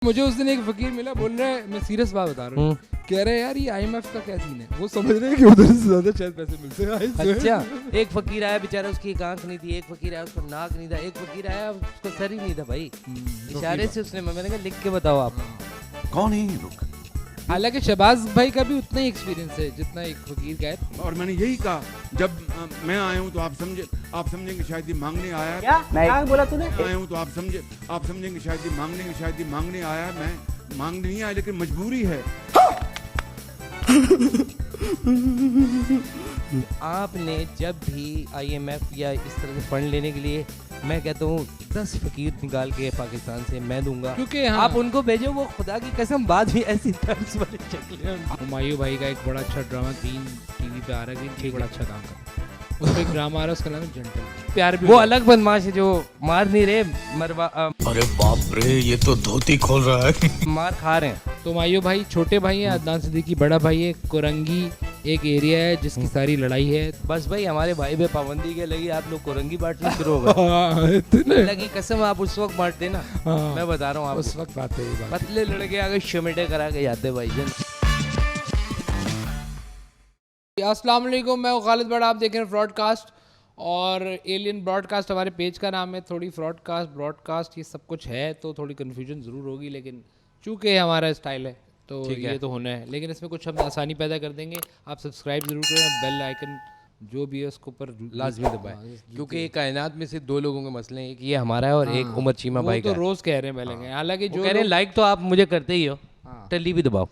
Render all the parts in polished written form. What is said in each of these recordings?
मुझे उस दिन एक फकीर मिला, बोल रहा है, मैं सीरियस बात बता रहा हूँ, कह रहे हैं यार ये IMF का क्या सीन है, वो समझ रहे हैं कि उधर से ज्यादा शायद पैसे मिलते हैं। अच्छा, एक फकीर आया बेचारा, उसकी एक आंख नहीं थी, एक फकीर आया उसको नाक नहीं था, एक फकीर आया उसको सर ही नहीं था भाई। इशारे से उसने, मैंने कहा लिख के बताओ आप कौन है ये लोग। हालांकि शहबाज भाई का भी उतना ही एक्सपीरियंस है जितना एक फकीर का है। और मैंने यही कहा, जब मैं आया हूँ तो आप समझेंगे शायद ये मांगने आया है। क्या बोला तूने? आया हूँ तो आप समझेंगे शायद ये मांगने आया है। मैं मांगने नहीं आया, लेकिन मजबूरी है। आपने जब भी IMF या इस तरह से फंड लेने के लिए, मैं कहता हूँ 10 फकीर निकाल के पाकिस्तान से मैं दूंगा, क्योंकि आप उनको भेजो, वो खुदा की कसम बात भी ऐसी तर्ज वाली शक्ल। हुमायूं भाई का एक बड़ा अच्छा ड्रामा ग्रीन TV पे आ रहा है, ग्रीन बड़ा अच्छा काम कर रहा है। उसमें एक ड्रामा आ रहा है, उसका नाम है जेंटल प्यार भी। वो अलग बदमाश है जो मार नहीं रहे, मरवा अरे बाप रे, ये तो धोती खोल रहा है। मार खा रहे हैं। तो हुमायूं भाई छोटे भाई हैं, अदनान सिद्दीकी बड़ा भाई है, कोरंगी एक एरिया है जिसकी सारी लड़ाई है। बस भाई हमारे भाई पे पाबंदी के लगी, आप लोग कोरंगी बांटना शुरू हो गए। अल्लाह की कसम आप उस वक्त बांटते ना, मैं बता रहा हूँ उस वक्त बात है, ये बात पतले लड़के आगे शमेटे करा के जाते भाई जन। अस्सलाम वालेकुम, मैं हूं खालिद बड़ा, आप देख रहे हैं ब्रॉडकास्ट और एलियन ब्रॉडकास्ट हमारे पेज का नाम है। थोड़ी ब्रॉडकास्ट ये सब कुछ है तो थोड़ी कन्फ्यूजन ज़रूर होगी, लेकिन चूँकि हमारा स्टाइल है तो ये तो होना है, लेकिन इसमें कुछ हम आसानी पैदा कर देंगे। आप सब्सक्राइब जरूर करें, बेल आइकन जो भी है उसके ऊपर लाजमी दबाएं, क्योंकि कायनात में से 2 लोगों के मसले हैं, एक ये हमारा है और एक उमर चीमा भाई का। तो रोज़ कह रहे हैं पहले, हालांकि जो कह रहे हैं लाइक तो आप मुझे करते ही हो, टल्ली भी दबाओ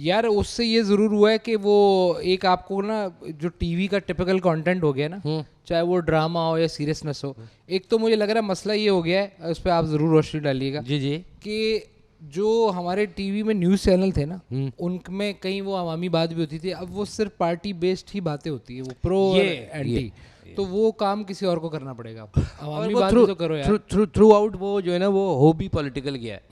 यार। उससे ये ज़रूर हुआ है कि वो एक आपको ना जो TV का टिपिकल कंटेंट हो गया ना, चाहे वो ड्रामा हो या सीरियसनेस हो, एक तो मुझे लग रहा है मसला ये हो गया है, उस पर आप ज़रूर रोशनी डालिएगा जी जी, कि जो हमारे TV में न्यूज़ चैनल थे ना, उनमें कहीं वो अवामी बात भी होती थी, अब वो सिर्फ पार्टी बेस्ड ही बातें होती है, वो प्रो और एंटी। तो वो काम किसी और को करना पड़ेगा, अवामी बात भी तो करो यार। थ्रू आउट वो जो है ना, वो हो भी पॉलिटिकल गया है,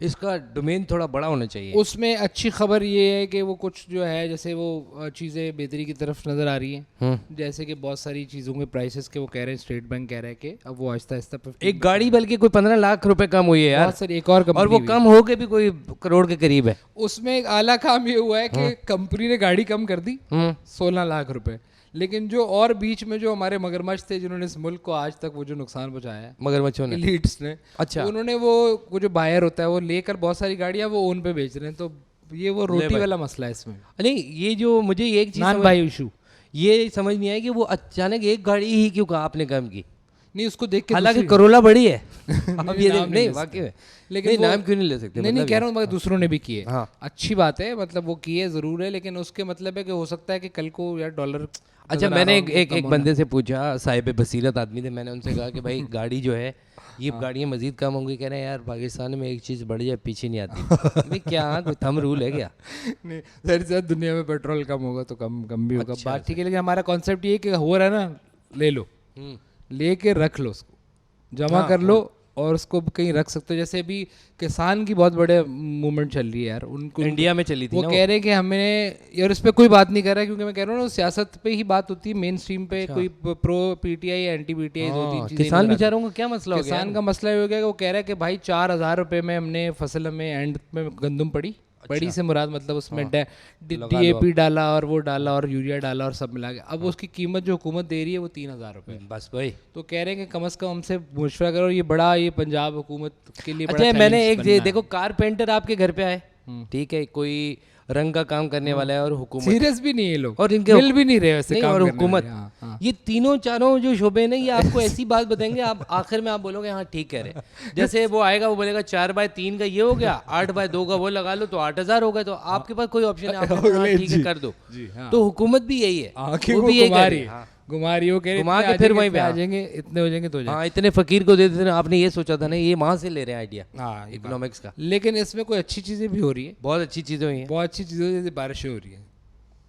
इसका डोमेन थोड़ा बड़ा होना चाहिए। उसमें अच्छी खबर ये है कि वो कुछ जो है, जैसे वो चीज़ें बेहतरी की तरफ नज़र आ रही हैं, जैसे कि बहुत सारी चीज़ों के प्राइसेस के वो कह रहे हैं, स्टेट बैंक कह रहा है कि अब वो आहिस्ता आहिस्ता एक गाड़ी बल्कि कोई 15 लाख रुपए कम हुई है यार, बहुत सारी एक और और वो कम हो के भी कोई करोड़ के करीब है। उसमें एक आला काम ये हुआ है कि कंपनी ने गाड़ी कम कर दी 16 लाख रुपए, लेकिन जो और बीच में जो हमारे मगरमच्छ थे जिन्होंने इस मुल्क को आज तक वो जो नुकसान पहुंचाया है, मगरमच्छों ने, एलीट्स ने, अच्छा, उन्होंने वो जो बायर होता है वो लेकर बहुत सारी गाड़ियां वो ओन पे बेच रहे हैं। तो ये वो रोटी वाला मसला है इसमें। नहीं, ये जो मुझे एक चीज नान भाई इशू ये समझ नहीं आया कि वो अचानक एक गाड़ी ही क्यों कहा आपने कम की। नहीं, उसको देख के हालांकि करोला बड़ी है अब ये नहीं वाकई में, लेकिन नाम क्यों नहीं ले सकते? नहीं कह रहा हूँ, दूसरों ने भी किए, हाँ, अच्छी बात है, मतलब वो किए जरूर है, लेकिन उसके मतलब है कि हो सकता है कि कल को यार डॉलर। अच्छा, मैंने एक बंदे से पूछा, साहिब बसीरत आदमी थे, मैंने उनसे कहा कि भाई गाड़ी जो है ये गाड़ियाँ मजीद कम होंगी। कह रहे हैं यार पाकिस्तान में एक चीज़ बढ़ जाए पीछे नहीं आती। भाई क्या कोई थंब रूल है क्या? नहीं, जहर दुनिया में पेट्रोल कम होगा तो कम भी होगा, बात ठीक है, लेकिन हमारा कॉन्सेप्ट ये कि हो रहा है ना, ले लो, लेके रख लो, उसको जमा कर लो और उसको कहीं रख सकते हो। जैसे अभी किसान की बहुत बड़े मूवमेंट चल रही है यार, उनको इंडिया में चली थी, वो कह रहे हैं कि हमें यार इस पे कोई बात नहीं कर रहा है, क्योंकि मैं कह रहा हूँ ना सियासत पे ही बात होती है, मेन स्ट्रीम पे कोई प्रो PTI या एंटी PTI 2-3 चीजें। किसान बेचारों को क्या मसला हो गया? किसान का मसला ये हो गया कि वो कह रहा है कि भाई 4,000 रुपये में हमने फसल में एंड में गंदम पड़ी, बड़ी से मुराद मतलब उसमें DAP डाला और वो डाला और यूरिया डाला और सब मिला के, अब उसकी कीमत जो हुकूमत दे रही है वो 3,000 रुपये बस भाई। तो कह रहे हैं कि कम से कम हमसे मुशवरा करो, ये बड़ा, ये पंजाब हुकूमत के लिए बड़ा। अच्छा, मैंने एक देखो, कारपेंटर आपके घर पे आए, ठीक है, कोई रंग का काम करने वाला है और हुकूमत सीरियस भी नहीं है लोग, और इनके मिल भी नहीं रहे वैसे काम और करने हुकूमत, वाले, ये तीनों चारों जो शोबे ने, ये आपको ऐसी बात बताएंगे, आप आखिर में आप बोलोगे हाँ ठीक कह रहे। जैसे वो आएगा, वो बोलेगा 4/3 का ये हो गया, 8/2 का वो लगा लो तो 8,000 हो गए, तो आपके पास कोई ऑप्शन है, आप ठीक है कर दो। तो हुकूमत भी यही है, वो भी यही गुमारी हो के घुमा के फिर वहीं पे आ जाएंगे, इतने हो जाएंगे तो हाँ, इतने फकीर को दे देते हैं। आपने ये सोचा था ना, ये वहाँ से ले रहे हैं आइडिया, हाँ, इकोनॉमिक्स का। लेकिन इसमें कोई अच्छी चीज़ें भी हो रही है, बहुत अच्छी चीज़ें हुई हैं, बहुत अच्छी चीज़ें, जैसे बारिशें हो रही हैं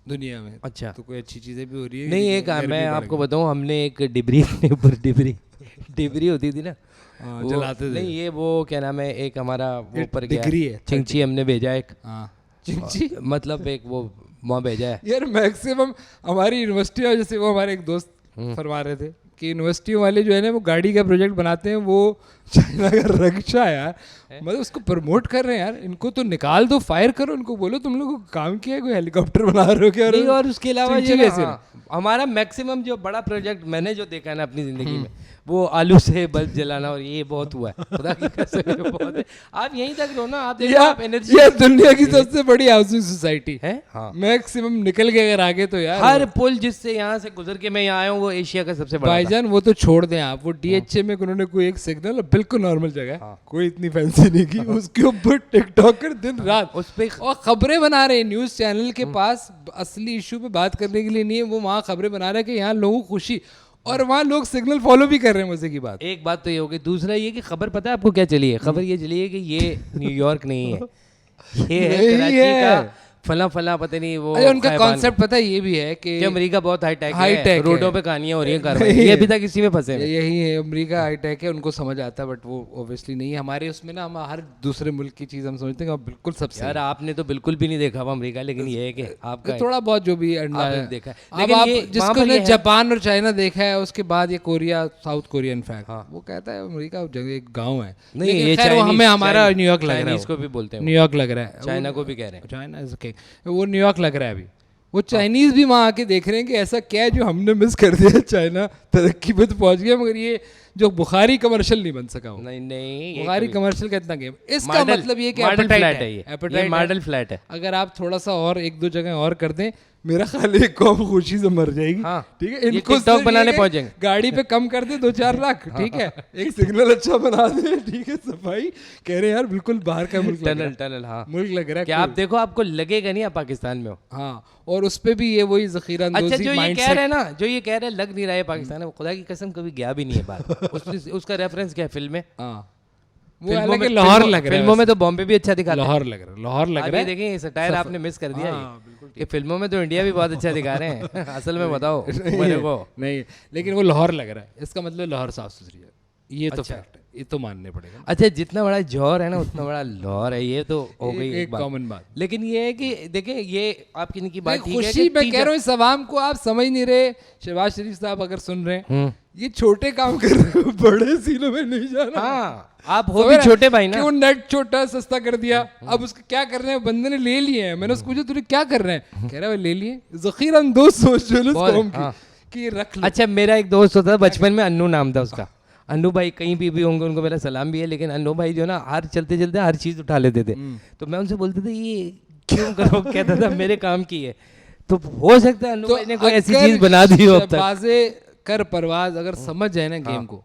दुनिया में। अच्छा, तो कोई अच्छी चीज़ें भी हो रही है। नहीं, एक मैं आपको बताऊँ, हमने एक डिबरी अपने ऊपर डिबरी होती थी ना, चलाते थे। नहीं, ये वो क्या नाम है, एक हमारा वो ऊपर गया है, चिंची हमने भेजा, एक चिंची मतलब एक वो वहाँ भेजा है यार। मैक्सिमम हमारी यूनिवर्सिटी, जैसे वो हमारे एक दोस्त फरमा रहे थे, कि यूनिवर्सिटियों वाले जो है ना वो गाड़ी का प्रोजेक्ट बनाते हैं, वो चाइना का रक्षा यार, मतलब उसको प्रमोट कर रहे हैं यार। इनको तो निकाल दो, फायर करो, इनको बोलो तुम लोग काम किया है, कोई हेलीकॉप्टर बना रहे हो क्या? नहीं, और उसके अलावा ये चिमचिम ऐसे हमारा मैक्सिमम जो बड़ा प्रोजेक्ट मैंने जो देखा है ना अपनी ज़िंदगी में, वो आलू से बल्ब जलाना, और ये बहुत हुआ है, खुदा की कसम ये बहुत है। आप यहीं तक रहो ना, आप देखो, आप एनर्जी, ये दुनिया की सबसे बड़ी हाउसिंग सोसाइटी है। हाँ, मैक्सिमम निकल के अगर आगे तो यार हर पुल जिससे यहाँ से गुजर के मैं यहाँ आया हूँ वो एशिया का सबसे बड़ा था। भाईजान वो तो छोड़ दें आप, वो डीएचए में उन्होंने कोई एक सिग्नल, बिल्कुल नॉर्मल जगह है, कोई इतनी फैंसी नहीं की, उसके ऊपर टिकटॉकर दिन रात उस पे और खबरें बना रहे हैं। न्यूज चैनल के पास असली इशू पे बात करने के लिए नहीं है, वो वहाँ खबरें बना रहे हैं कि यहाँ लोगों को खुशी, और वहाँ लोग सिग्नल फॉलो भी कर रहे हैं। मजे की बात, एक बात तो ये होगी, दूसरा ये कि खबर पता है आपको क्या चली है? खबर ये चली है कि ये न्यूयॉर्क नहीं है, ये है नहीं कराची है। का फला फला, पता नहीं वो अरे उनका खैबान कॉन्सेप्ट पता है ये भी है कि अमेरिका बहुत हाईटेक हाईटेक है, है। रोडों पे कहानियां हो रही हैं कार्रवाई, ये अभी तक इसी में फंसे हैं। यही है, अमेरिका हाईटेक है, उनको समझ आता है, बट वो ऑब्वियसली नहीं है। हमारे उसमें ना हम हर दूसरे मुल्क की चीज़ हम समझते हैं कि बिल्कुल सबसे यार आपने तो बिल्कुल भी नहीं देखा हुआ अमेरिका, लेकिन ये है कि आपका थोड़ा बहुत जो भी अंडा आपने है देखा है। अब लेकिन आप ये वहाँ जिसको पर ने ये है- जापान और चाइना देखा है, उसके बाद ये कोरिया, साउथ कोरिया इनफैक्ट, वो कहता है अमेरिका जगह एक गांव है। नहीं, लेकिन ये खैर वो चाइनीज- हमें हमारा चाइनीज- न्यूयॉर्क लग रहा है, चाइनीज को भी बोलते हैं, न्यूयॉर्क लग रहा है, चाइना को भी कह रहे हैं। चाइना इज ओके, वो न्यूयॉर्क लग रहा है अभी। वो चाइनीज भी वहाँ आके देख रहे हैं कि ऐसा क्या है जो हमने मिस कर दिया, चाइना तरक्की पे तो पहुंच गया, मगर ये जो बुखारी कमर्शियल नहीं बन सका। वो नहीं नहीं, ये बुखारी कभी- कमर्शियल का इतना गेम, इसका मॉडल- मतलब ये कि मॉडल appetite फ्लैट है, ये appetite मॉडल फ्लैट है। अगर आप थोड़ा सा और एक दो जगह और कर दें, मेरा ख्याल है कौम खुशी से मर जाएगी। हाँ, ठीक है, ये इनको TikTok सिर्फ बनाने ये है, पहुंच जाएंगे। गाड़ी पे कम कर दे 2-4 लाख, ठीक है, एक सिग्नल अच्छा बना दे, ठीक है, सफाई कह रहे हैं यार बिल्कुल बाहर का मुल्क लग रहा टनल है, टनल, हाँ, मुल्क लग रहा है। कि आप देखो आपको लगेगा नहीं आप पाकिस्तान में हो। हाँ, और उस पे भी ये वही जखीरा अच्छा, अंदोजी जो ये कह mindset- रहे हैं ना, जो ये कह रहे हैं लग नहीं रहा है पाकिस्तान है, वो खुदा की कसम कभी गया भी नहीं है बात। उसका रेफरेंस क्या है? फिल्म में, हाँ, वो हालांकि लाहौर लग रहा है, फिल्मों में तो बॉम्बे भी अच्छा दिखाता है। लाहौर लग रहा है, लाहौर लग अब रहा ये है। देखें, ये सटायर आपने मिस कर दिया हाँ, ये फिल्मों में तो इंडिया भी बहुत अच्छा दिखा रहे हैं। असल में बताओ मेरे को। नहीं, लेकिन वो लाहौर लग रहा है, इसका मतलब लाहौर साफ सुथरी है, ये तो फैक्ट है, ये तो मानने पड़ेगा। अच्छा, जितना बड़ा जौहर है ना उतना बड़ा लाहौर है, ये तो हो गई एक कॉमन बात। लेकिन ये है कि देखें, ये आपकी इनकी बात ठीक है खुशी कि मैं कह रहा हूँ इस अवाम को आप समझ नहीं रहे। शहबाज शरीफ साहब अगर सुन रहे हैं, ये छोटे काम कर रहे हो, बड़े सीनों में नहीं जाना। हाँ, आप हो भी छोटे भाई ना। क्यों नेट छोटा सस्ता कर दिया, अब उसका क्या कर रहे हैं? बंदे ने ले लिए हैं, मैंने उसको पूछा तूने क्या कर रहे हैं, कह रहा है ले लिए, जखीरा अंदोज सोच जो है ना इस कौम की, कि ये रख लो। अच्छा, मेरा एक दोस्त होता था बचपन में, अन्नू नाम था उसका। अन्नू भाई कहीं भी होंगे, उनको मेरा सलाम भी है, लेकिन अन्नू भाई जो ना हर चलते चलते हर चीज़ उठा लेते थे। तो मैं उनसे बोलते थे ये क्यों करो, कहता था मेरे काम की है। तो हो सकता है अन्नू भाई ने कोई ऐसी चीज़ बना दी हो अब तक। बाजे कर परवाज अगर समझ जाए ना गेम को,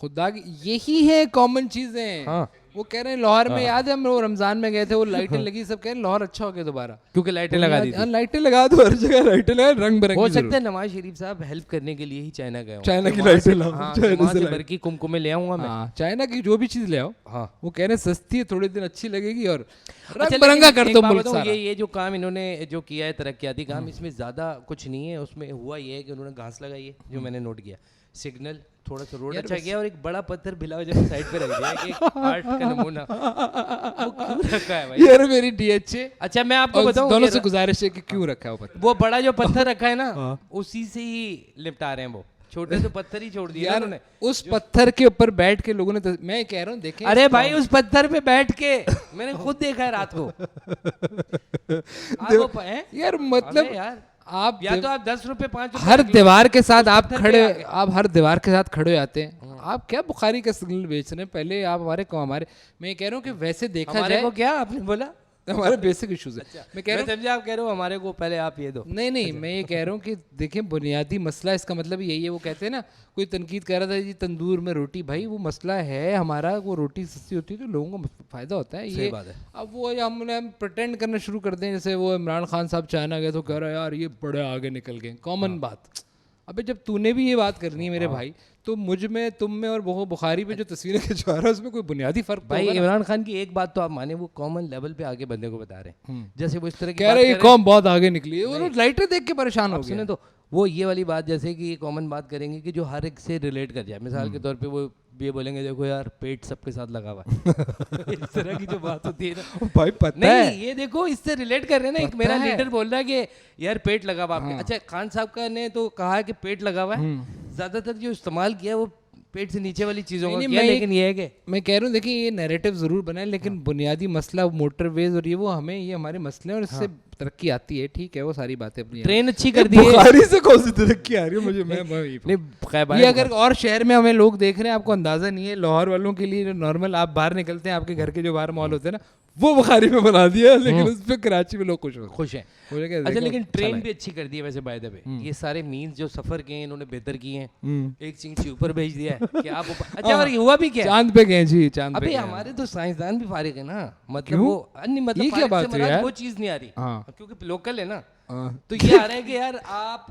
खुदा की यही है कॉमन चीजें। हाँ। वो कह रहे हैं लाहौर में, याद है हम लोग रमजान में गए थे, वो लाइटें लगी, सब कह रहे हैं लाहौर अच्छा हो गया दोबारा, क्योंकि लाइटें लगा दी थी। लाइटें लगा दो, हर जगह लाइटें लगा, रंग बिरंगी। हो सकता है नवाज शरीफ साहब हेल्प करने के लिए ही चाइना गए हों। चाइना की कि वहाँ लाइटें से- लाओ, हाँ, चाइना कि वहाँ से से लाइट। भर की कुमकुमे ले आऊंगा मैं। हाँ, चाइना की जो भी चीज ले आओ, हाँ। वो कह रहे हैं सस्ती है, थोड़े दिन अच्छी लगेगी और अच्छा, रंग बिरंगा लेकिन कर एक दो बात मुल्क बताऊं, सारा। ये जो काम इन्होंने जो किया है तरक्याती काम, इसमें ज़्यादा कुछ नहीं है। उसमें हुआ ये है कि उन्होंने घास लगाई है, जो मैंने नोट किया, सिग्नल, थोड़ा सा रोड अच्छा किया, और एक बड़ा पत्थर भिलाओ जब साइड पे रख दिया है कि एक आर्ट का नमूना। वो क्यों रखा है भाई? यार मेरी डीएचए, अच्छा, मैं आपको बताऊं, दोनों ये से गुजारिश है कि क्यों रखा है वो पत्थर। वो बड़ा जो पत्थर रखा है ना, उसी से ही निपटा रहे हैं। वो छोटे तो पत्थर ही छोड़ दिए यार उन्होंने। उस पत्थर के ऊपर बैठ के लोगों ने मैं कह रहा हूँ देखें, अरे भाई, उस पत्थर पे बैठ के मैंने खुद देखा है रात को। आप वो हैं? यार मतलब अबे यार, आप या तो आप 10 रुपए 5 रुपए हर दीवार के साथ आप पत्थर खड़े, पे आ आप हर दीवार के साथ खड़े हो जाते हैं। आप क्या बुखारी का सिग्नल बेच रहे हैं? पहले आप हमारे को हमारे, मैं कह रहा हूँ कि वैसे देखा हमारे जाए को क्या आपने बोला? हमारे बेसिक इश्यूज है। मैं कह रहा हूँ समझा, आप कह रहे हो हमारे को पहले आप ये दो। नहीं नहीं, मैं ये कह रहा हूँ कि देखें बुनियादी मसला इसका मतलब यही है। वो कहते हैं ना, कोई तनकीद कर रहा था जी तंदूर में रोटी, भाई वो मसला है हमारा, वो रोटी सस्ती होती है तो लोगों को फायदा होता है। ये बात है। अब वो हमने प्रिटेंड करना शुरू कर दें, जैसे वो इमरान खान साहब चाइना गए तो कह रहा है यार ये बड़े आगे निकल गए, कॉमन बात। अबे जब तूने भी ये बात करनी है मेरे भाई, तो मुझ में, तुम में और वो बुखारी पे जो तस्वीरें खिंचवा रहा है उसमें कोई बुनियादी फर्क तो भाई होगा ना। इमरान खान की एक बात तो आप माने, वो कॉमन लेवल पे आगे बंदे को बता रहे हैं। जैसे वो इस तरह की कह बात रहे ये कर रहे हैं। कौम बहुत आगे निकली है, वो लाइटें देख के परेशान हो सुने गए। तो वो ये वाली बात, जैसे कि कॉमन बात करेंगे कि जो हर एक से रिलेट कर जाए। मिसाल के तौर पे वो ये बोलेंगे देखो यार पेट सबके साथ लगा हुआ है इस तरह की जो बात होती है ना भाई पता नहीं है ये देखो इससे रिलेट कर रहे हैं ना एक मेरा है। लीडर बोल रहा है कि यार पेट लगा हुआ आपके अच्छा खान साहब का ने तो कहा है कि पेट लगा हुआ है ज्यादातर जो इस्तेमाल किया वो पेट से नीचे वाली चीजों का नहीं, किया मैं लेकिन ये है कि मैं कह रहा हूँ देखिए ये नैरेटिव जरूर बना है लेकिन बुनियादी मसला मोटरवेज और ये हमारे मसले हैं और इससे तरक्की आती है ठीक है वो सारी बातें अपनी ट्रेन अच्छी कर दी है बुखारी से कौन सी तरक्की आ रही है मुझे मैं नहीं खैर ये अगर और शहर में हमें लोग देख रहे हैं आपको अंदाजा नहीं है लाहौर वालों के लिए नॉर्मल आप बाहर निकलते हैं आपके घर के जो बाहर मॉल होते हैं ना वो बुखारी में बना दिया लेकिन उस पर कराची में लोग खुश हैं मुझे क्या अच्छा देखो, लेकिन अच्छा ट्रेन लगा। भी अच्छी कर दी है वैसे बाय द वे ये सारे मीन्स जो सफर किए हैं इन्होंने बेहतर किए हैं एक चिंची ऊपर भेज दिया है कि आप अच्छा और ये हुआ भी क्या चांद पे गए जी चांद पे अबे गए। हमारे तो साइंसदान भी फारिग है ना मतलब क्यों? वो नहीं मतलब ये क्या फारिग से बात हुई मुराद यार? वो चीज नहीं आ रही हाँ। क्योंकि लोकल है ना हाँ। तो ये आ रहा है कि यार आप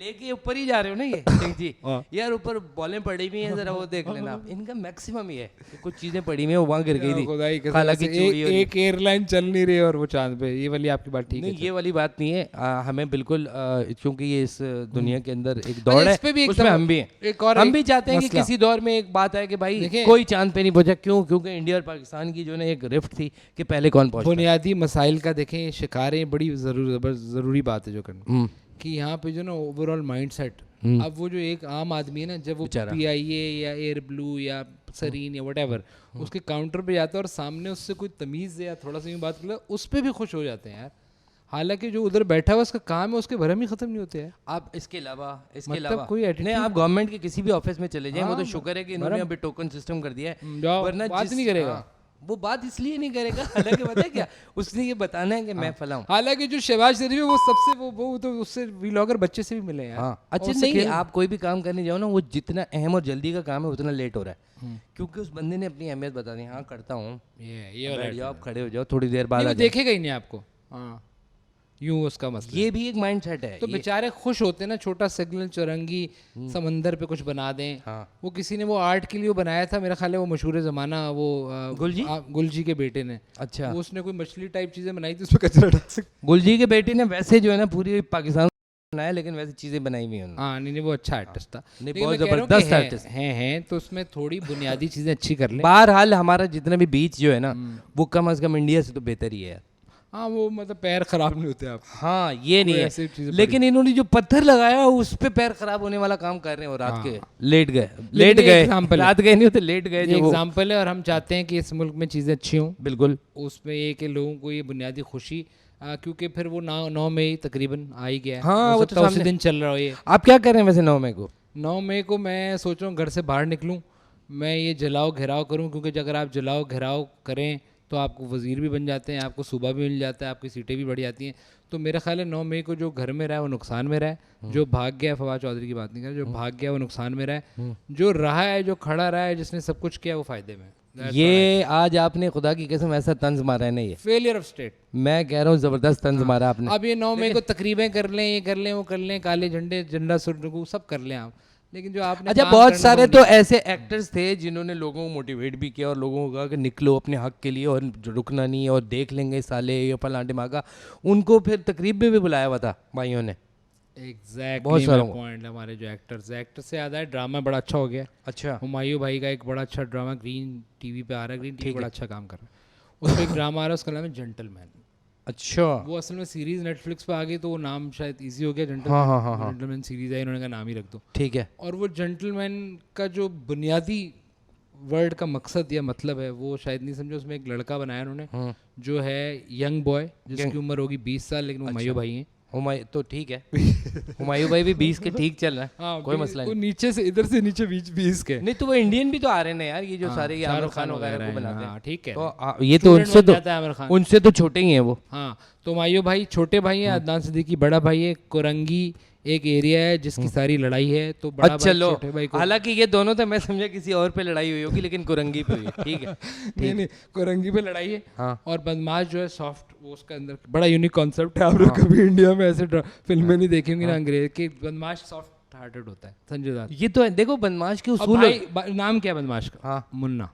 लेके ऊपर ही जा रहे हो ना ये सिंह जी हाँ। यार ऊपर बॉलें पड़ी हुई हैं जरा वो देख लेना आप इनका मैक्सिमम ही है कि कुछ चीजें पड़ी हुई हैं वो वहां गिर गई खुदाई थी कसम खाला की से चूड़ी और एक एयरलाइन चल नहीं रही और वो चांद पे ये वाली आपकी बात ठीक नहीं है ये वाली बात नहीं है हमें बिल्कुल क्योंकि ये इस दुनिया के अंदर एक दौड़ है इस पे भी एक उसमें दौड़- हम भी हैं एक और हम एक भी चाहते हैं कि मसला। किसी दौर में एक बात है कि भाई देखिए- कोई चांद पे नहीं पहुंचा क्यों क्योंकि इंडिया और पाकिस्तान की जो है एक रिफ्ट थी कि पहले कौन पहुंचा बुनियादी मसाइल का देखें शिकारें बड़ी ज़रूरी बात है जो करना कि यहाँ पे जो ना ओवरऑल माइंड सेट अब वो जो एक आम आदमी है ना जब वो बेचारा। PIA या एयर ब्लू या सरीन या वटेवर उसके काउंटर पे जाता है और सामने उससे कोई तमीज़ या थोड़ा सा यूँ बात कर उस पर भी खुश हो जाते हैं यार हालांकि जो उधर बैठा हुआ उसका काम है उसके भरम ही खत्म नहीं होते हैं आप इसके अलावा मतलब अलावा कोई attitude- नहीं आप गवर्नमेंट के किसी भी ऑफिस में चले जाएं वो तो हाँ, शुक्र है कि इन्होंने अभी टोकन सिस्टम कर दिया है जाओ, वरना बात नहीं करेगा। हाँ, वो बात इसलिए नहीं करेगा हालांकि पता है क्या उसने ये बताना है कि मैं फला हूं हालांकि जो शहबाज शरीफ है वो सबसे वो तो उससे व्लॉगर बच्चे से भी मिले हैं यार हाँ और अच्छा उससे नहीं खेल- आप कोई भी काम करने जाओ ना वो जितना अहम और जल्दी का काम है उतना लेट हो रहा है क्योंकि उस बंदे ने अपनी अहमियत बता दी हाँ करता हूँ ये वाला बैठ जाओ आप खड़े हो जाओ थोड़ी देर बाद नहीं, आ वो जाओ देखेगा ही नहीं आपको हाँ यूं उसका मसला ये भी एक माइंड सेट है तो ये- बेचारे खुश होते हैं ना छोटा सिग्नल चौरंगी समंदर पे कुछ बना दें हाँ। वो किसी ने वो आर्ट के लिए वो बनाया था मेरा ख्याल है वो मशहूर ज़माना वो गुलजी? गुलजी के बेटे ने अच्छा वो उसने कोई मछली टाइप चीज़ें बनाई थी उस पर कचरा डाल गुलजी के बेटे ने वैसे जो है ना पूरी पाकिस्तान बनाया लेकिन वैसे चीजें बनाई हुई हैं उन्होंने हाँ नहीं वो अच्छा आर्टिस्ट था नहीं, लेकिन बहुत मैं कह रहा हूँ कि जबरदस्त हैं- artist। हैं तो उसमें थोड़ी बुनियादी चीज़ें अच्छी कर ले बहरहाल हमारा जितना भी बीच जो है ना वो कम से कम इंडिया से तो बेहतर ही है यार हाँ वो मतलब पैर खराब नहीं होते आप हाँ ये नहीं कोई है ऐसी चीज़ें लेकिन इन्होंने जो पत्थर लगाया उस पे पैर खराब होने वाला काम कर रहे हैं और रात के लेट गए लेट ये गए example है। रात गए नहीं होते लेट गए ये जो वो- एग्जाम्पल है और हम चाहते हैं कि इस मुल्क में चीज़ें अच्छी हों बिल्कुल उसमें ये कि लोगों को ये बुनियादी खुशी क्योंकि फिर वो 9 मई तकरीबन आ ही गया है हाँ, हो वो सकता तो है उसी सामने- दिन चल रहा हो ये आप क्या कर रहे हैं वैसे 9 मई को 9 मई को मैं सोच रहा हूँ घर से बाहर निकलूँ मैं ये जलाओ घेराव करूँ क्योंकि अगर आप जलाओ घेराव करें तो आपको वज़ीर भी बन जाते हैं आपको सूबा भी मिल जाता है आपकी सीटें भी बढ़ जाती हैं तो मेरा ख्याल है 9 मई को जो घर में रहा है वो नुकसान में रहा है जो भाग गया फवाद चौधरी की बात नहीं कर रहा, जो भाग गया वो नुकसान में रहा है जो रहा है जो खड़ा रहा है जिसने सब कुछ किया वो फ़ायदे में ये आज आपने खुदा की कसम ऐसा तंज मारा है ना ये फेलियर ऑफ स्टेट मैं कह रहा हूँ जबरदस्त तंज मारा आपने अब ये 9 मई को तकरीबें कर लें ये कर लें वो कर लें काले झंडे झंडा सुरगु सब कर लें आप लेकिन जो आपने अच्छा काम बहुत करना सारे वो तो ऐसे एक्टर्स थे जिन्होंने लोगों को मोटिवेट भी किया और लोगों को कहा कि निकलो अपने हक के लिए और रुकना नहीं और देख लेंगे साले ये फलां ढिमाका उनको फिर तकरीब में भी बुलाया हुआ था भाइयों ने एग्जैक्टली बहुत सारों को। पॉइंट हमारे जो एक्टर से याद है ड्रामा बड़ा अच्छा हो गया अच्छा हुमायूं भाई का एक बड़ा अच्छा ड्रामा ग्रीन टीवी पे आ रहा है ग्रीन टीवी बड़ा अच्छा काम कर रहा है उसमें एक ड्रामा आ रहा है उसका नाम है जेंटलमैन अच्छा वो असल में सीरीज नेटफ्लिक्स पे आ गई तो वो नाम शायद इजी हो गया जेंटलमैन सीरीज है इन्होंने कहा नाम ही रख दो ठीक है और वो जेंटलमैन का जो बुनियादी वर्ड का मकसद या मतलब है वो शायद नहीं समझो उसमें एक लड़का बनाया उन्होंने जो है यंग बॉय जिसकी उम्र होगी 20 साल लेकिन वो हुमायूं भाई हैं हुमायूं तो ठीक है हुमायूं भाई भी 20 के ठीक चल रहा है हाँ कोई मसला वो नहीं नीचे से इधर से नीचे बीच 20 के नहीं तो वो इंडियन भी तो आ रहे हैं यार ये जो सारे ये आमिर शाहरुख खान वगैरह को बनाते हाँ हैं ठीक है तो ये तो Student उनसे बन तो जाता है आमिर खान उनसे तो छोटे ही हैं वो हाँ तो हुमायूं भाई छोटे भाई हैं अदनान सिद्दीकी बड़ा भाई है कोरंगी एक एरिया है जिसकी सारी लड़ाई है तो बड़ा अच्छा भाई लो छोटे भाई को हालांकि ये दोनों तो मैं समझा किसी और पे लड़ाई हुई होगी लेकिन कुरंगी पे हुई है, ठीक है नहीं कोरंगी पे लड़ाई है हाँ और बदमाश जो है सॉफ्ट वो उसका अंदर बड़ा यूनिक कॉन्सेप्ट है आप लोग कभी इंडिया में ऐसे फिल्में नहीं देखी होंगी ना अंग्रेज के बदमाश सॉफ्ट हार्टेड होता है संजय दत्त ये तो है देखो बदमाश के और उसूल भाई नाम क्या है बदमाश का हाँ मुन्ना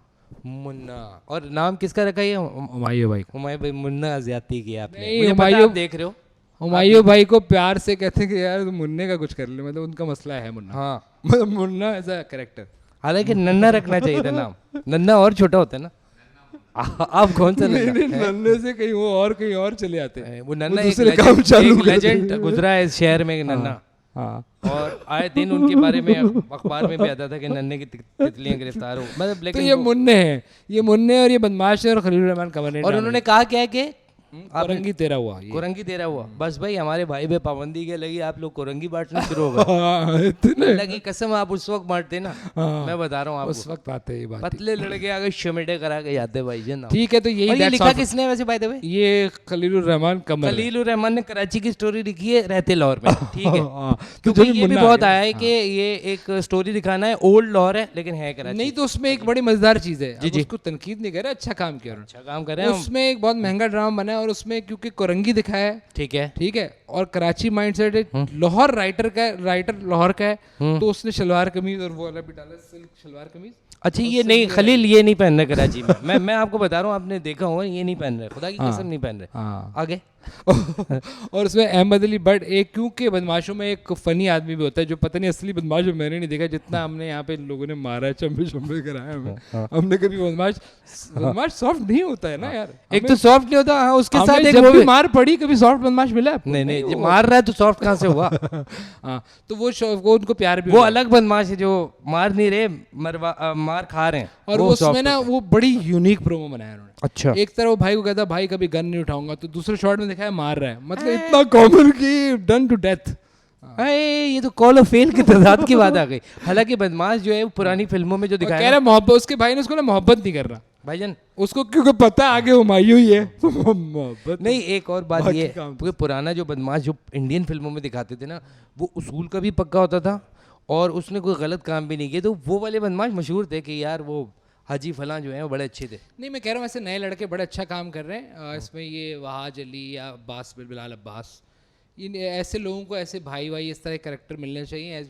मुन्ना और नाम किसका रखा है ये हुमायूं भाई को हुमायूं भाई मुन्ना ज्यादती किया आपने नहीं, मुझे पता है हुमायूं- आप देख रहे हो हुमायूं भाई को प्यार से कहते हैं कि यार तुम मुन्ने का कुछ कर ले मतलब उनका मसला है मुन्ना हाँ मतलब मुन्ना एज अ कैरेक्टर हालांकि नन्ना रखना चाहिए था नाम, नन्ना और छोटा होता है ना। आप कौन सा नन्ना? नन्ने से कहीं और चले आते हैं। वो नन्ना दूसरे काम चालू एक कर लेजेंड गुजरा है इस शहर में, नन्ना। हाँ और आए दिन उनके बारे में अखबार में भी आता था कि नन्हे की तितलियां गिरफ्तार हो, मतलब तो लेकिन ये मुन्ने हैं, ये मुन्ने और ये बदमाश है और खलील रहमान कमर ने और उन्होंने कहा क्या है कि कोरंगी तेरा हुआ ये। कोरंगी तेरा हुआ। बस भाई हमारे भाई पे पाबंदी के लगी, आप लोग कोरंगी बांटना शुरू हो गए। हाँ, इतने लगी कसम, आप उस वक्त बांटते ना, मैं बता रहा हूँ उस आपको, वक्त आते हैं ये बात। पतले लड़के आगे शमेटे करा के जाते भाई जन। ठीक है, तो यही और ये that's लिखा all। किसने है वैसे बाय द वे? ये खलीलुर रहमान कमर है। खलीलुर रहमान ने कराची की स्टोरी लिखी है रहते लाहौर में, ठीक है। हाँ, तो क्योंकि जो ये भी मुन्ना बहुत आ आया है कि ये एक स्टोरी दिखाना है, ओल्ड लाहौर है लेकिन है कराची। नहीं, तो उसमें एक बड़ी मजेदार चीज है, जी, अब जी। उसको तनकीद नहीं कर रहे, अच्छा काम किया उन्होंने। अच्छा काम कर रहे हैं हम। उसमें एक बहुत महंगा ड्रामा बना है और उसमें क्योंकि कोरंगी दिखाया है, ठीक है। ठीक है, और कराची माइंडसेट है, लाहौर राइटर लाहौर का है, तो उसने शलवार कमीज और वो वाला भी डाला, सिल्क शलवार कमीज। अच्छा ये नहीं, खलील ये नहीं पहन रहे कराची में, मैं आपको बता रहा हूँ, आपने देखा होगा, ये नहीं पहन रहे, खुदा की कसम नहीं पहन रहे। हाँ आगे और उसमें अहमद अली बट एक, क्योंकि बदमाशों में एक फनी आदमी भी होता है जो पता नहीं असली बदमाश जो मैंने नहीं देखा, जितना हमने यहाँ पे लोगों ने मारा है, चंबे कराया हमें, हमने कभी बदमाश सॉफ्ट नहीं होता है ना यार। एक तो सॉफ्ट नहीं होता, हाँ, उसके साथ हमें एक जब वो भी भी- मार पड़ी कभी सॉफ्ट बदमाश मिला है आपको? नहीं जो मार रहा है तो सॉफ्ट कहाँ से हुआ? हाँ, तो वो उनको प्यार भी वो हुआ। अलग बदमाश है जो मार नहीं रहे, मार खा रहे हैं। और वो उसमें soft ना होता है। वो बड़ी यूनिक प्रोमो बनाया उन्होंने। अच्छा एक तरह वो भाई को कहता भाई कभी गन नहीं उठाऊंगा, तो दूसरे शॉट में दिखाया मार रहा है, मतलब इतना कॉमन कि डन टू डेथ। अरे ये तो कॉल ऑफ फेल की तादाद की बात आ गई। हालांकि बदमाश जो है वो पुरानी फिल्मों में जो कह दिखाया रहा ना, मोहब्बत, उसके भाई ने उसको ना मोहब्बत नहीं कर रहा भाईजान उसको, क्योंकि पता है आगे हुमायूं ही है, तो मोहब्बत नहीं, एक और बात बाकी ये काम क्योंकि पुराना जो बदमाश जो इंडियन फिल्मों में दिखाते थे ना, वो उसूल का भी पक्का होता था और उसने कोई गलत काम भी नहीं किया, तो वो वाले बदमाश मशहूर थे कि यार वो हाजी फलां जो है वो बड़े अच्छे थे। नहीं, मैं कह रहा हूँ ऐसे नए लड़के बड़े अच्छा काम कर रहे हैं इसमें, ये वहाज अली या अब्बास बिलाल अब्बास, इन ऐसे लोगों को ऐसे भाई इस तरह कैरेक्टर मिलने चाहिए एज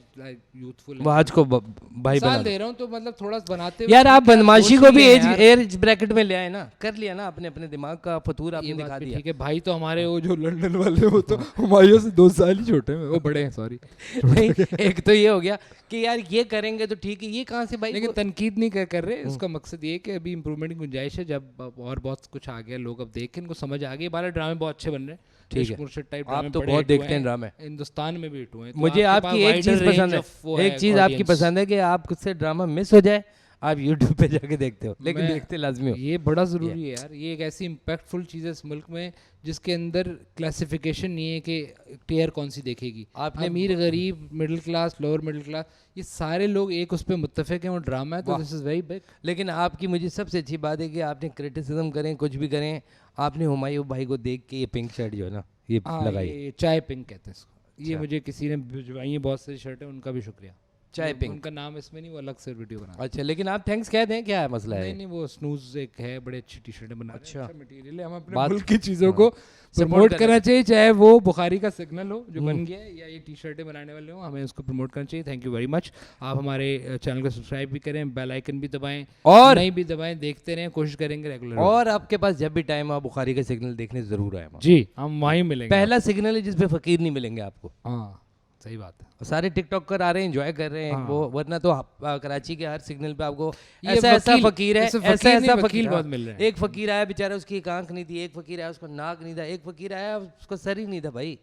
यूथफुल। वो आज को भाई साल बना दे रहा हूँ तो मतलब थोड़ा बनाते यार, आप बदमाशी को भी सोच लिए यार। एज ब्रैकेट में ले आए ना, कर लिया ना अपने अपने दिमाग का फतूर आपने ये बात दिखा भी दिया। ठीक है, भाई तो हमारे वो जो लंदन वाले वो तो हुमायूं से 2 साल ही छोटे हैं, वो बड़े हैं, सॉरी। नहीं, एक तो ये हो गया कि यार ये करेंगे तो ठीक है, ये कहाँ से भाई लेकिन तनकीद नहीं कर रहे, उसका मकसद ये है कि अभी इंप्रूवमेंट की गुंजाइश है, जब और बहुत कुछ आ गया, लोग अब देख के इनको समझ आ गई, बारह ड्रामे बहुत अच्छे बन रहे हैं, ठीक है। मुर्शिद टाइप आप ड्रामे तो बड़े बहुत hit हुए देखते हैं ड्रामे, हिंदुस्तान में भी हिट हुए हैं, तो मुझे आपके आपकी पास एक चीज wider पसंद range of वो है, एक चीज आपकी audience। पसंद है कि आप खुद से ड्रामा मिस हो जाए आप यूट्यूब पे जाके देखते हो, लेकिन मैं- देखते लाजमी हो। ये बड़ा ज़रूरी है यार, ये एक ऐसी इम्पैक्टफुल चीज़ है इस मुल्क में जिसके अंदर क्लासिफिकेशन नहीं है कि टियर कौन सी देखेगी। आपने- अमीर गरीब middle class lower middle class, ये सारे लोग एक उस पर मुत्तफिक हैं, वो ड्रामा है, तो दिस इज़ वेरी बिग। लेकिन आपकी मुझे सबसे अच्छी बात है कि आपने क्रिटिसिज्म करें कुछ भी करें, आपने हुमायूं भाई को देख के ये पिंक शर्ट जो है ना ये लगाई, ये चाय पिंक कहते हैं इसको, ये मुझे किसी ने भिजवाई है, बहुत सारी शर्टें, उनका भी शुक्रिया। चाय पिंक। उनका नाम इसमें नहीं, वो अलग से वीडियो बना। अच्छा, लेकिन आप थैंक्स कह दें, क्या है मसला है? नहीं नहीं, वो स्नूज एक है, बड़े अच्छी टी शर्टें बना रहे हैं, अच्छा मटेरियल है, हम अपने बात- मुल्क की चीज़ों को प्रमोट करना चाहिए, चाहे वो बुखारी का सिग्नल हो जो बन गया है या ये टी शर्टें बनाने वाले हो, हमें उसको प्रमोट करना चाहिए। Thank you very much. आप हमारे चैनल को सब्सक्राइब भी करें, बेल आइकन भी दबाएं और नहीं भी दबाएं, देखते रहें, कोशिश करेंगे रेगुलर। और आपके पास जब भी टाइम हो बुखारी का सिग्नल देखने जरूर आए। जी, हम वहीं मिलेंगे। पहला सिग्नल है जिसपे फकीर नहीं मिलेंगे आपको। हाँ, सही बात है। और सारे टिकटॉकर आ रहे हैं, एंजॉय कर रहे हैं वो, वरना तो कराची के हर सिग्नल पे आपको ये ऐसा ऐसा वकील- फकीर है, इससे ऐसा फकीर नहीं, ऐसा वकील फकीर बहुत मिल रहे हैं। एक फकीर आया बेचारा, उसकी एक आंख नहीं थी, एक फकीर आया उसको नाक नहीं था, एक फकीर आया उसको सर ही नहीं था भाई,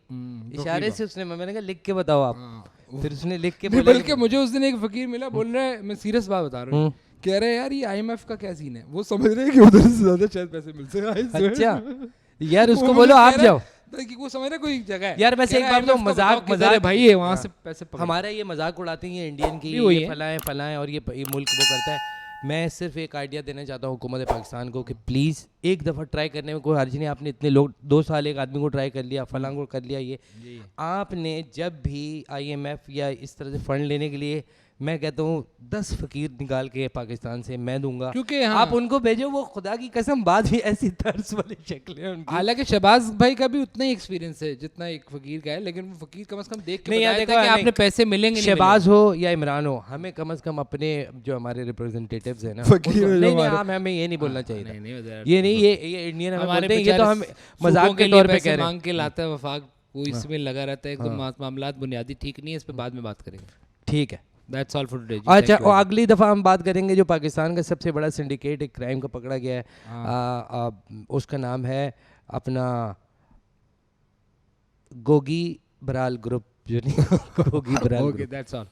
इशारे से उसने, मैंने कहा लिख के बताओ आप, फिर उसने लिख के नहीं, बोला बल्कि मुझे उस दिन एक फकीर मिला, बोल रहा है, मैं सीरियस बात बता रहा हूँ, कह रहे हैं यार ये IMF का क्या सीन है, वो समझ रहे हैं कि उधर से ज्यादा शायद पैसे मिल सके। अच्छा यार उसको वो बोलो मुझे आप कह रहा जाओ। है कि वो समझ रहे कोई जगह है। यार वैसे कह एक रहा है, बार तो IMF का मजाक बताओ किधर है भाई है, वहाँ से पैसे पकड़ो। हमारा ये मजाक उड़ाते हैं ये इंडियन की, भी वही ये है। फलाएं और ये मुल्क वो करता है। मैं सिर्फ एक आइडिया देना चाहता हूँ हुकूमत पाकिस्तान को कि प्लीज़ एक दफ़ा ट्राई करने में कोई हर्ज नहीं। आपने इतने लोग 2 साल एक आदमी को ट्राई कर लिया, फलां को कर लिया, ये आपने जब भी IMF या इस तरह से फ़ंड लेने के लिए, मैं कहता हूँ 10 फकीर निकाल के पाकिस्तान से मैं दूंगा, क्योंकि हाँ, आप उनको भेजो। वो खुदा की कसम बात भी ऐसी तर्ज वाली शक्ल है उनकी। हालांकि शहबाज भाई का भी उतना ही एक्सपीरियंस है जितना एक फकीर का है, लेकिन वो फकीर कम से कम देख के नहीं यार, बताया देखो था कि नहीं, आपने पैसे मिलेंगे नहीं शहबाज हो या इमरान हो, हमें कम से कम अपने जो हमारे रिप्रेजेंटेटिव्स हैं ना, फकीर उनको- जो नहीं नहीं, हमारे- हमें ये नहीं बोलना चाहिए था। नहीं, ये नहीं, ये इंडियन हमें हमारे बोलते हैं, ये तो हम बेचारे मजाक सूबों के लिए तौर पे पैसे कह रहे हैं। मांग के लाता है वफाक, वो इसमें लगा रहता है, तो मामलात बुनियादी ठीक नहीं है, इस पे बाद में बात करेंगे। ठीक है। That's all for today. अच्छा, और अगली दफ़ा हम बात करेंगे जो पाकिस्तान का सबसे बड़ा सिंडिकेट एक क्राइम का पकड़ा गया है, उसका नाम है अपना गोगी बराल ग्रुप, जो नहीं Gogi Baral okay, that's all.